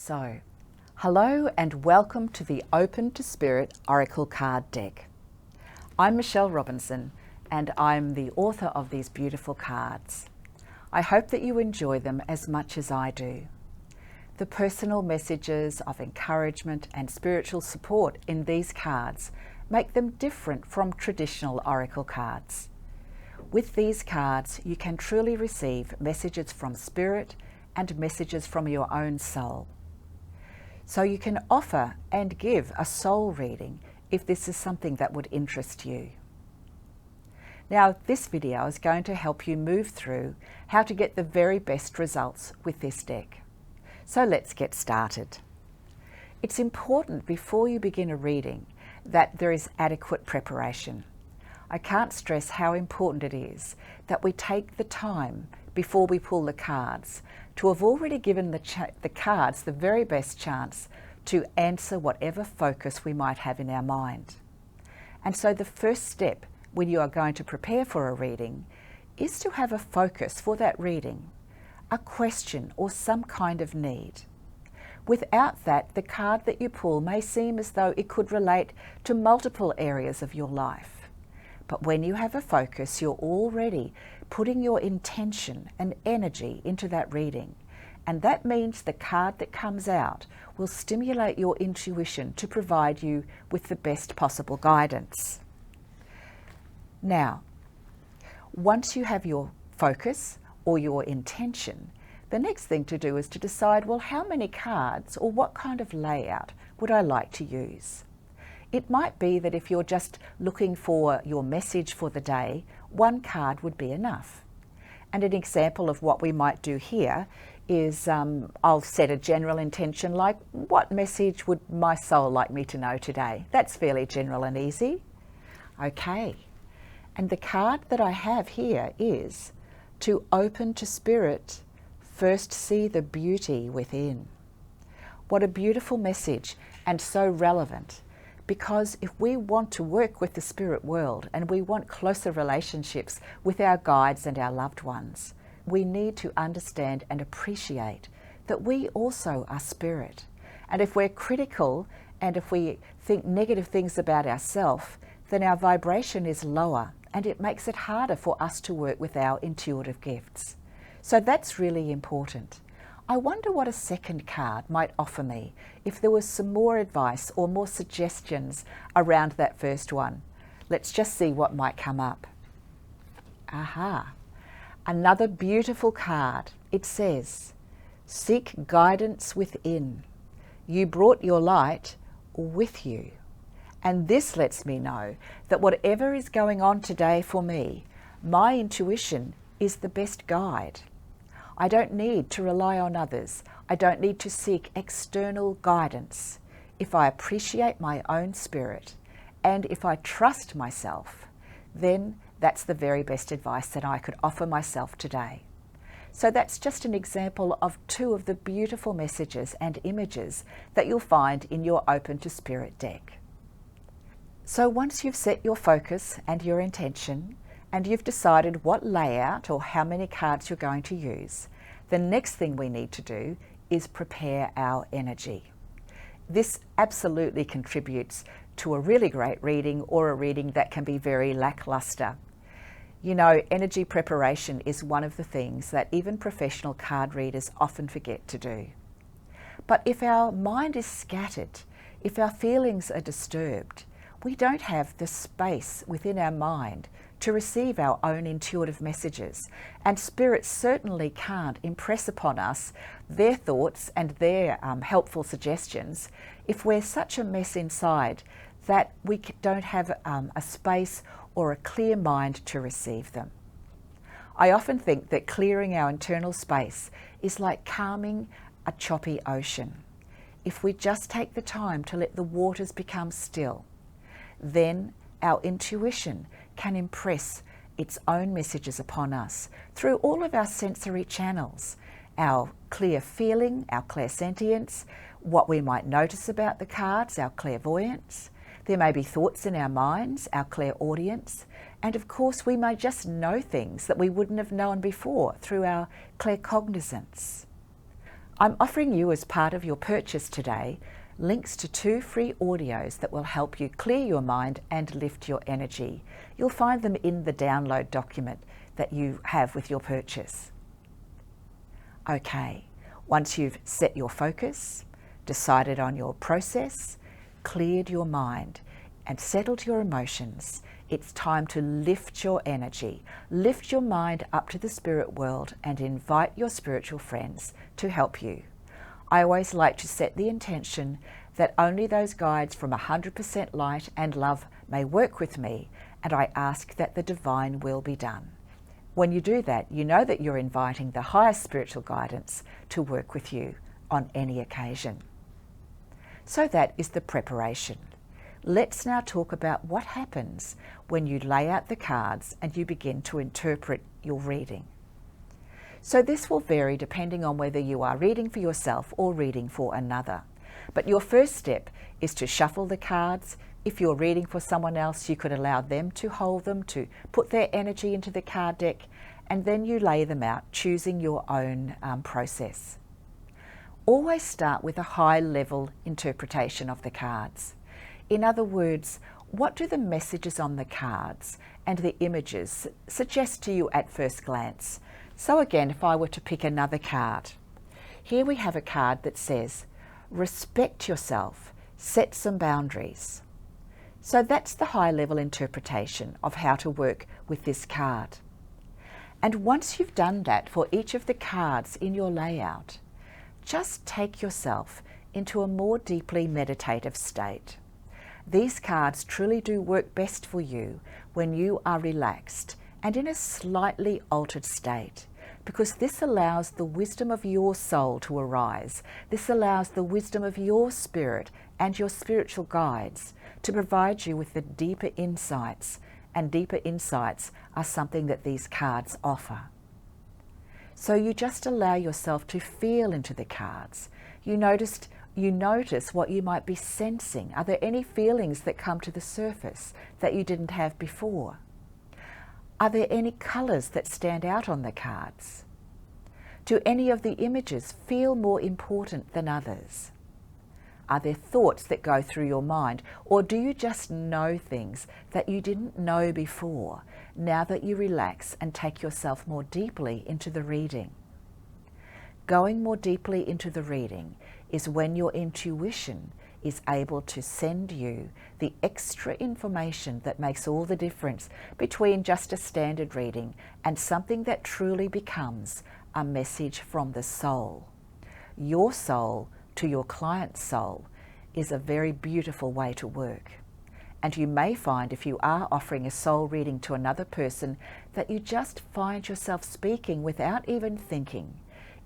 So, hello and welcome to the Open to Spirit Oracle Card Deck. I'm Michelle Robinson and I'm the author of these beautiful cards. I hope that you enjoy them as much as I do. The personal messages of encouragement and spiritual support in these cards make them different from traditional oracle cards. With these cards, you can truly receive messages from Spirit and messages from your own soul. So you can offer and give a soul reading if this is something that would interest you. Now, this video is going to help you move through how to get the very best results with this deck. So let's get started. It's important before you begin a reading that there is adequate preparation. I can't stress how important it is that we take the time before we pull the cards to have already given the cards the very best chance to answer whatever focus we might have in our mind. And so the first step when you are going to prepare for a reading is to have a focus for that reading, a question or some kind of need. Without that, the card that you pull may seem as though it could relate to multiple areas of your life. But when you have a focus, you're already putting your intention and energy into that reading. And that means the card that comes out will stimulate your intuition to provide you with the best possible guidance. Now, once you have your focus or your intention, the next thing to do is to decide, well, how many cards or what kind of layout would I like to use? It might be that if you're just looking for your message for the day, one card would be enough. And an example of what we might do here is I'll set a general intention like, what message would my soul like me to know today? That's fairly general and easy. Okay. And the card that I have here is to open to spirit, first see the beauty within. What a beautiful message and so relevant. Because if we want to work with the spirit world and we want closer relationships with our guides and our loved ones, we need to understand and appreciate that we also are spirit. And if we're critical and if we think negative things about ourselves, then our vibration is lower and it makes it harder for us to work with our intuitive gifts. So that's really important. I wonder what a second card might offer me if there was some more advice or more suggestions around that first one. Let's just see what might come up. Aha, another beautiful card. It says, seek guidance within. You brought your light with you. And this lets me know that whatever is going on today for me, my intuition is the best guide. I don't need to rely on others. I don't need to seek external guidance. If I appreciate my own spirit and if I trust myself, then that's the very best advice that I could offer myself today. So that's just an example of two of the beautiful messages and images that you'll find in your Open to Spirit deck. So once you've set your focus and your intention, and you've decided what layout or how many cards you're going to use, the next thing we need to do is prepare our energy. This absolutely contributes to a really great reading or a reading that can be very lackluster. You know, energy preparation is one of the things that even professional card readers often forget to do. But if our mind is scattered, if our feelings are disturbed, we don't have the space within our mind to receive our own intuitive messages, and Spirit certainly can't impress upon us their thoughts and their helpful suggestions if we're such a mess inside that we don't have a space or a clear mind to receive them. I often think that clearing our internal space is like calming a choppy ocean. If we just take the time to let the waters become still, then our intuition can impress its own messages upon us through all of our sensory channels, our clear feeling, our clairsentience, what we might notice about the cards, our clairvoyance. There may be thoughts in our minds, our clairaudience, and of course we may just know things that we wouldn't have known before through our claircognizance. I'm offering you, as part of your purchase today, links to 2 free audios that will help you clear your mind and lift your energy. You'll find them in the download document that you have with your purchase. Okay, once you've set your focus, decided on your process, cleared your mind, and settled your emotions, it's time to lift your energy, lift your mind up to the spirit world, and invite your spiritual friends to help you. I always like to set the intention that only those guides from 100% light and love may work with me, and I ask that the divine will be done. When you do that, you know that you're inviting the highest spiritual guidance to work with you on any occasion. So that is the preparation. Let's now talk about what happens when you lay out the cards and you begin to interpret your reading. So this will vary depending on whether you are reading for yourself or reading for another. But your first step is to shuffle the cards. If you're reading for someone else, you could allow them to hold them, to put their energy into the card deck, and then you lay them out, choosing your own process. Always start with a high-level interpretation of the cards. In other words, what do the messages on the cards and the images suggest to you at first glance? So again, if I were to pick another card, here we have a card that says, respect yourself, set some boundaries. So that's the high-level interpretation of how to work with this card. And once you've done that for each of the cards in your layout, just take yourself into a more deeply meditative state. These cards truly do work best for you when you are relaxed and in a slightly altered state, because this allows the wisdom of your soul to arise. This allows the wisdom of your spirit and your spiritual guides to provide you with the deeper insights, and deeper insights are something that these cards offer. So you just allow yourself to feel into the cards. You notice what you might be sensing. Are there any feelings that come to the surface that you didn't have before? Are there any colours that stand out on the cards? Do any of the images feel more important than others? Are there thoughts that go through your mind, or do you just know things that you didn't know before, now that you relax and take yourself more deeply into the reading? Going more deeply into the reading is when your intuition is able to send you the extra information that makes all the difference between just a standard reading and something that truly becomes a message from the soul. Your soul to your client's soul is a very beautiful way to work. And you may find, if you are offering a soul reading to another person, that you just find yourself speaking without even thinking.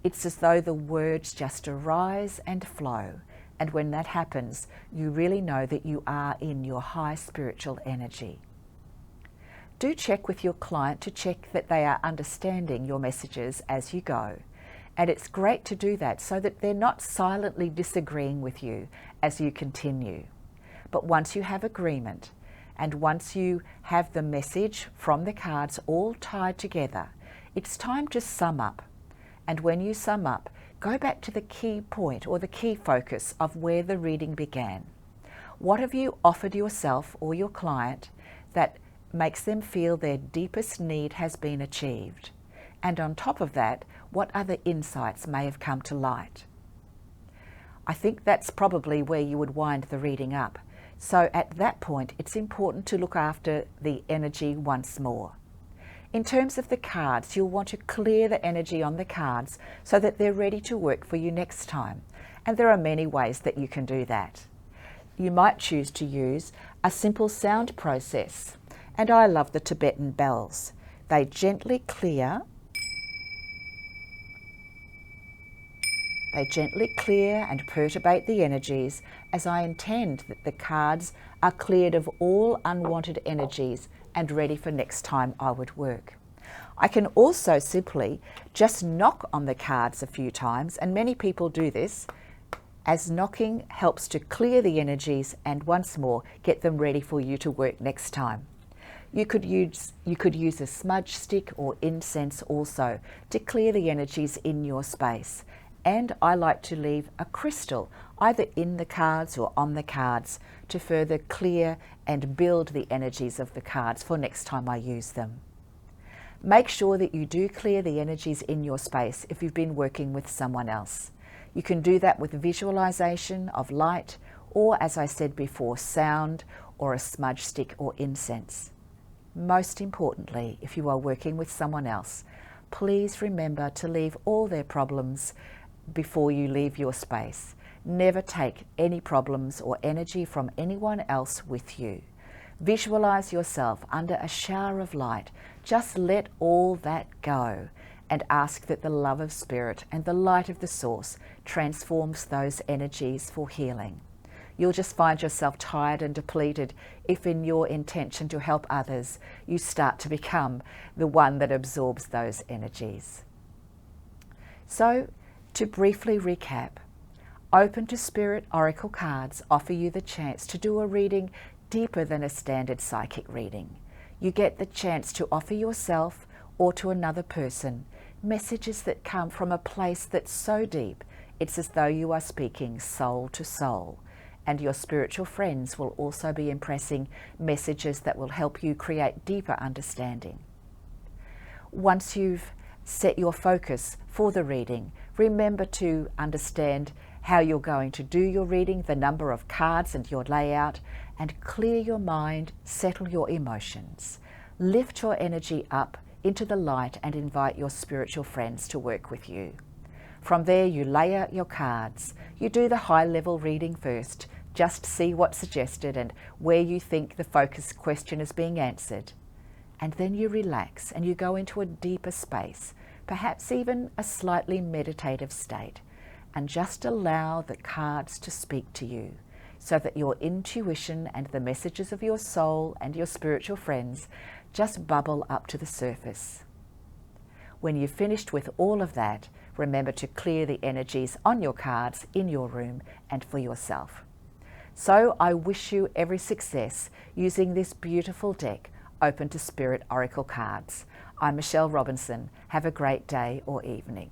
It's as though the words just arise and flow. And when that happens, you really know that you are in your high spiritual energy. Do check with your client to check that they are understanding your messages as you go. And it's great to do that so that they're not silently disagreeing with you as you continue. But once you have agreement, and once you have the message from the cards all tied together, it's time to sum up. And when you sum up, go back to the key point or the key focus of where the reading began. What have you offered yourself or your client that makes them feel their deepest need has been achieved? And on top of that, what other insights may have come to light? I think that's probably where you would wind the reading up. So at that point, it's important to look after the energy once more. In terms of the cards, you'll want to clear the energy on the cards so that they're ready to work for you next time. And there are many ways that you can do that. You might choose to use a simple sound process. And I love the Tibetan bells. They gently clear and perturbate the energies, as I intend that the cards are cleared of all unwanted energies and ready for next time I would work. I can also simply just knock on the cards a few times, and many people do this, as knocking helps to clear the energies and once more get them ready for you to work next time. You could use a smudge stick or incense also to clear the energies in your space. And I like to leave a crystal either in the cards or on the cards to further clear and build the energies of the cards for next time I use them. Make sure that you do clear the energies in your space if you've been working with someone else. You can do that with visualization of light or, as I said before, sound or a smudge stick or incense. Most importantly, if you are working with someone else, please remember to leave all their problems before you leave your space. Never take any problems or energy from anyone else with you. Visualize yourself under a shower of light. Just let all that go and ask that the love of Spirit and the light of the source transforms those energies for healing. You'll just find yourself tired and depleted if in your intention to help others, you start to become the one that absorbs those energies. So, to briefly recap, Open to Spirit Oracle cards offer you the chance to do a reading deeper than a standard psychic reading. You get the chance to offer yourself or to another person messages that come from a place that's so deep, it's as though you are speaking soul to soul. And your spiritual friends will also be impressing messages that will help you create deeper understanding. Once you've set your focus for the reading, remember to understand how you're going to do your reading, the number of cards and your layout, and clear your mind, settle your emotions. Lift your energy up into the light and invite your spiritual friends to work with you. From there, you lay out your cards. You do the high-level reading first, just see what's suggested and where you think the focus question is being answered. And then you relax and you go into a deeper space, perhaps even a slightly meditative state, and just allow the cards to speak to you so that your intuition and the messages of your soul and your spiritual friends just bubble up to the surface. When you've finished with all of that, remember to clear the energies on your cards in your room and for yourself. So I wish you every success using this beautiful deck, Open to Spirit Oracle cards. I'm Michelle Robinson. Have a great day or evening.